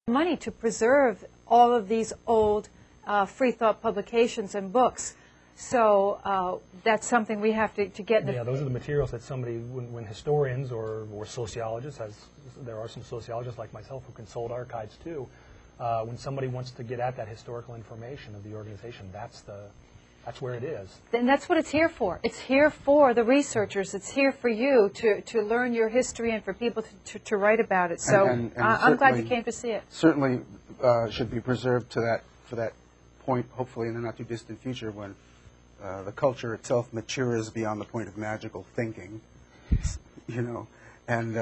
money to preserve all of these old free thought publications and books. So that's something we have to get. Yeah, those are the materials that somebody, when historians or sociologists, as there are some sociologists like myself who consult archives too, when somebody wants to get at that historical information of the organization, that's where it is. And that's what it's here for. It's here for the researchers. It's here for you to learn your history and for people to write about it. So and I'm glad you came to see it. Certainly should be preserved for that point, hopefully in the not too distant future, when the culture itself matures beyond the point of magical thinking, you know, and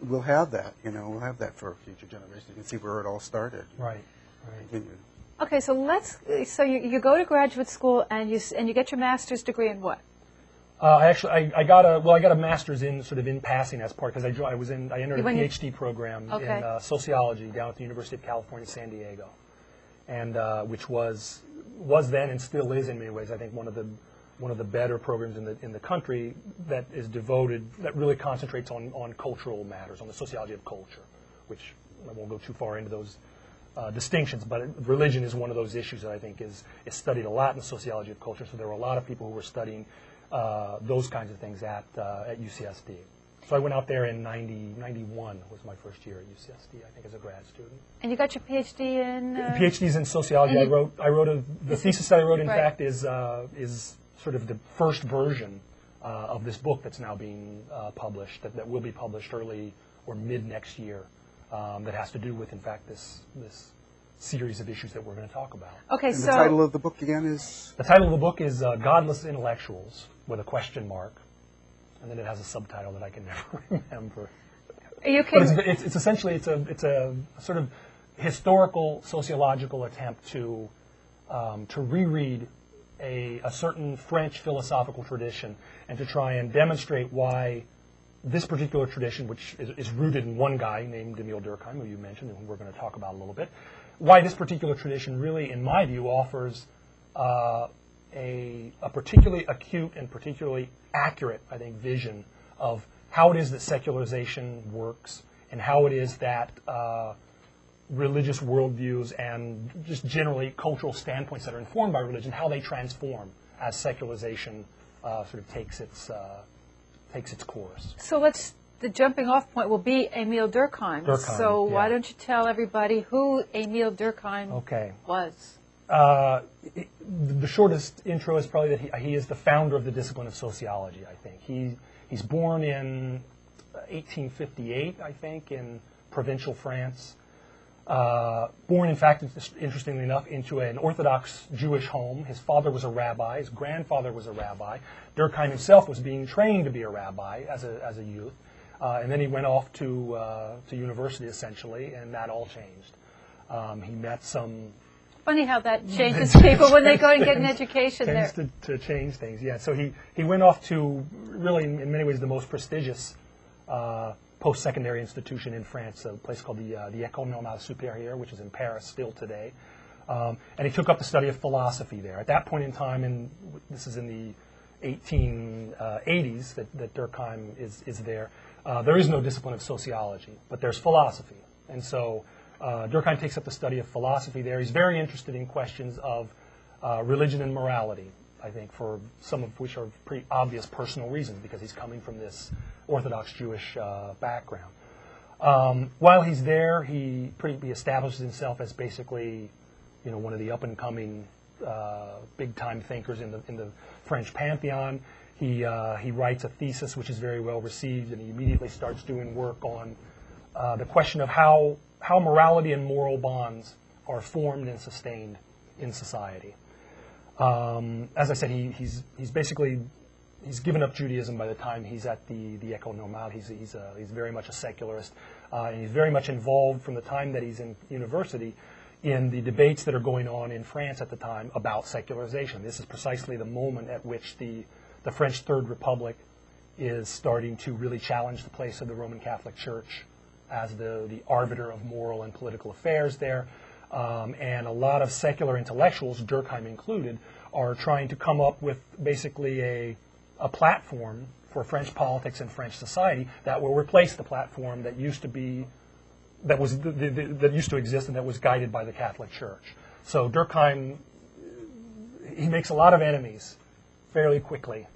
we'll have that, you know, we'll have that for future generations. You can see where it all started. Right. Okay, so so you go to graduate school and you get your master's degree in what? I got a master's in in passing as part, because I entered a PhD program in sociology down at the University of California, San Diego, and which was then and still is in many ways, I think, one of the better programs in the country that really concentrates on cultural matters, on the sociology of culture, which I won't go too far into those distinctions, but religion is one of those issues that I think is studied a lot in the sociology of culture. So there were a lot of people who were studying those kinds of things at UCSD. So I went out there in 91 was my first year at UCSD, I think, as a grad student. And you got your PhD in? PhD's in sociology. The thesis that I wrote, in fact, is sort of the first version of this book that's now being published, that will be published early or mid next year. That has to do with, in fact, this series of issues that we're going to talk about. Okay, and the title of the book again is? The title of the book is Godless Intellectuals, with a question mark, and then it has a subtitle that I can never remember. But it's essentially it's a sort of historical sociological attempt to reread a certain French philosophical tradition and to try and demonstrate why this particular tradition, which is rooted in one guy named Emile Durkheim, who you mentioned and who we're going to talk about a little bit, why this particular tradition really, in my view, offers a particularly acute and particularly accurate, I think, vision of how it is that secularization works and how it is that religious worldviews and just generally cultural standpoints that are informed by religion, how they transform as secularization sort of takes its course. So the jumping off point will be Emile Durkheim. So why don't you tell everybody who Emile Durkheim was? The shortest intro is probably that he is the founder of the discipline of sociology, I think. He's born in 1858, I think, in provincial France. Born, in fact, interestingly enough, into an Orthodox Jewish home. His father was a rabbi. His grandfather was a rabbi. Durkheim himself was being trained to be a rabbi as a youth. And then he went off to university, essentially, and that all changed. He met some... Funny how that changes people when they go and get an education there. Tends to change things, yeah. So he went off to, really, in many ways, the most prestigious post-secondary institution in France, a place called the École Normale Supérieure, which is in Paris still today. And he took up the study of philosophy there. At that point in time, and this is in the 1880s that Durkheim is there, there is no discipline of sociology, but there's philosophy. And so Durkheim takes up the study of philosophy there. He's very interested in questions of religion and morality, I think, for some of which are pretty obvious personal reasons, because he's coming from this Orthodox Jewish background. While he's there, he establishes himself as basically, one of the up-and-coming big-time thinkers in the French pantheon. He writes a thesis which is very well received, and he immediately starts doing work on the question of how morality and moral bonds are formed and sustained in society. As I said, he's given up Judaism by the time he's at the École Normale. He's very much a secularist, and he's very much involved from the time that he's in university in the debates that are going on in France at the time about secularization. This is precisely the moment at which the French Third Republic is starting to really challenge the place of the Roman Catholic Church as the arbiter of moral and political affairs there. And a lot of secular intellectuals, Durkheim included, are trying to come up with basically a platform for French politics and French society that will replace the platform that used to be that was that used to exist and that was guided by the Catholic Church. So Durkheim, he makes a lot of enemies fairly quickly,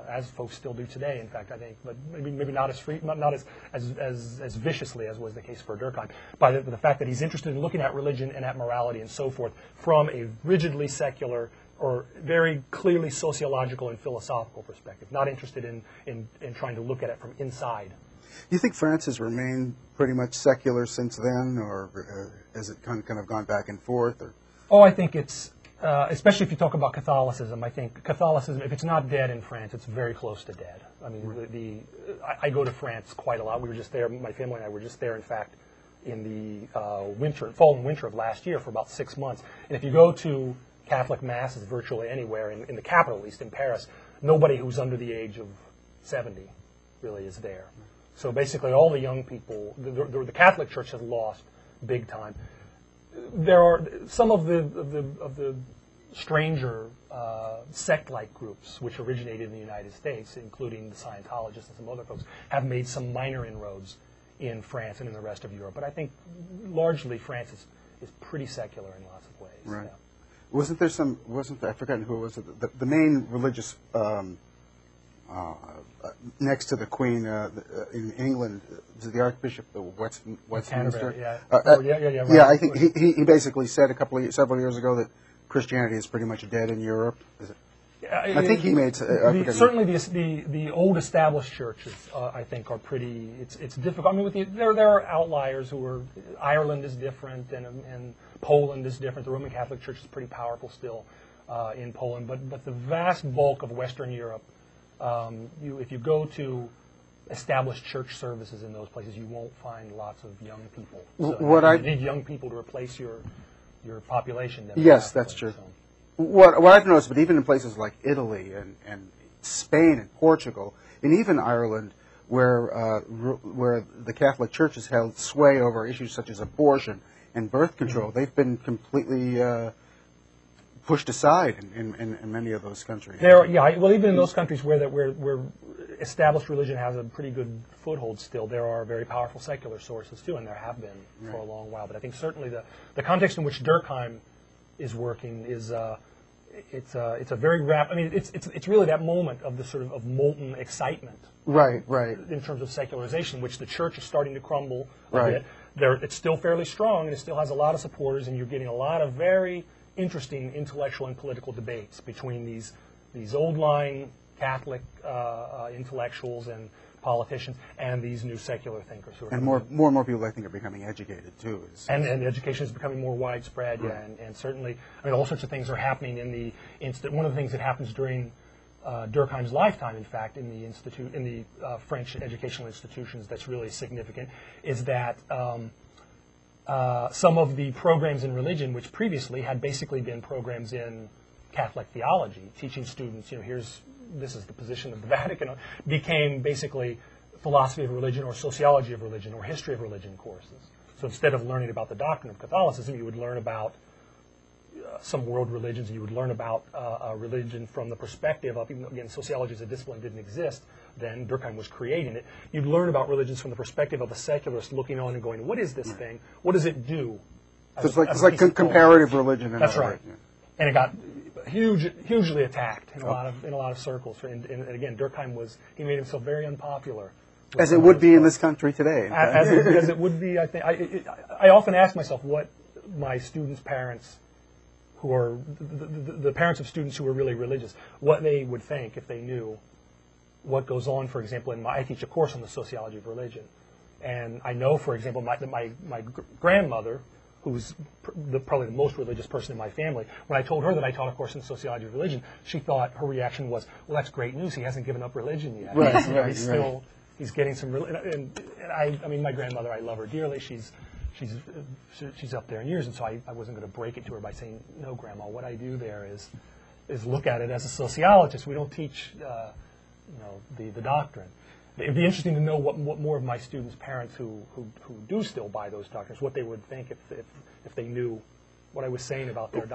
as folks still do today, in fact, I think, but maybe not as free, not as viciously as was the case for Durkheim, by the fact that he's interested in looking at religion and at morality and so forth from a rigidly secular or very clearly sociological and philosophical perspective, not interested in trying to look at it from inside. Do you think France has remained pretty much secular since then, or has it kind of gone back and forth? Or? Oh, I think it's, especially if you talk about Catholicism, I think Catholicism, if it's not dead in France, it's very close to dead. I mean, I go to France quite a lot. We were just there, my family and I were just there, in fact, in the fall and winter of last year for about 6 months. And if you go to Catholic masses virtually anywhere, in the capital at least, in Paris, nobody who's under the age of 70 really is there. So basically all the young people, the Catholic Church has lost big time. There are some of the stranger sect-like groups which originated in the United States, including the Scientologists and some other folks, have made some minor inroads in France and in the rest of Europe. But I think largely France is pretty secular in lots of ways. Right. Yeah. Wasn't there I've forgotten who it was, the main religious, next to the Queen in England, the Archbishop of Westminster? Yeah. Right. Yeah, I think he basically said several years ago that Christianity is pretty much dead in Europe. Is it? I think he made certainly the old established churches. I think are pretty. It's difficult. I mean, there are outliers who are. Ireland is different, and Poland is different. The Roman Catholic Church is pretty powerful still in Poland, but the vast bulk of Western Europe, if you go to established church services in those places, you won't find lots of young people. So you need young people to replace your population. Yes, that's true. So. What I've noticed, but even in places like Italy and Spain and Portugal, and even Ireland, where the Catholic Church has held sway over issues such as abortion and birth control, they've been completely pushed aside in many of those countries. Well, even in those countries where established religion has a pretty good foothold still, there are very powerful secular sources too, and there have been for a long while. But I think certainly the context in which Durkheim is working is it's a very rapid. I mean, it's really that moment of the sort of molten excitement, right, in terms of secularization, which the church is starting to crumble a bit. It's still fairly strong, and it still has a lot of supporters, and you're getting a lot of very interesting intellectual and political debates between these old-line Catholic intellectuals and politicians and these new secular thinkers who are and more and more people, I think, are becoming educated too. And education is becoming more widespread, and certainly, I mean, all sorts of things are happening in the one of the things that happens during Durkheim's lifetime, in fact, in the French educational institutions that's really significant, is that some of the programs in religion, which previously had basically been programs in Catholic theology, teaching students, this is the position of the Vatican, became basically philosophy of religion or sociology of religion or history of religion courses. So instead of learning about the doctrine of Catholicism, you would learn about some world religions, and you would learn about religion from the perspective of, even though, again, sociology as a discipline didn't exist then, Durkheim was creating it. You'd learn about religions from the perspective of a secularist looking on and going, what is this thing? What does it do? So it's like comparative religion. That's right. Yeah. And it got hugely attacked in a lot of circles. And again, Durkheim he made himself very unpopular. As it would be in this country today. As it would be, I think. I often ask myself what my students' parents, who are the parents of students who are really religious, what they would think if they knew what goes on. For example, I teach a course on the sociology of religion, and I know, for example, my grandmother, who's probably the most religious person in my family, when I told her that I taught a course in sociology of religion, she thought, her reaction was, well, that's great news. He hasn't given up religion yet. Right. He's getting some religion. And I mean, my grandmother, I love her dearly. She's up there in years, and so I wasn't going to break it to her by saying, no, Grandma, what I do there is look at it as a sociologist. We don't teach, the doctrine. It'd be interesting to know what more of my students' parents who do still buy those doctrines, what they would think if they knew what I was saying about their doctrine.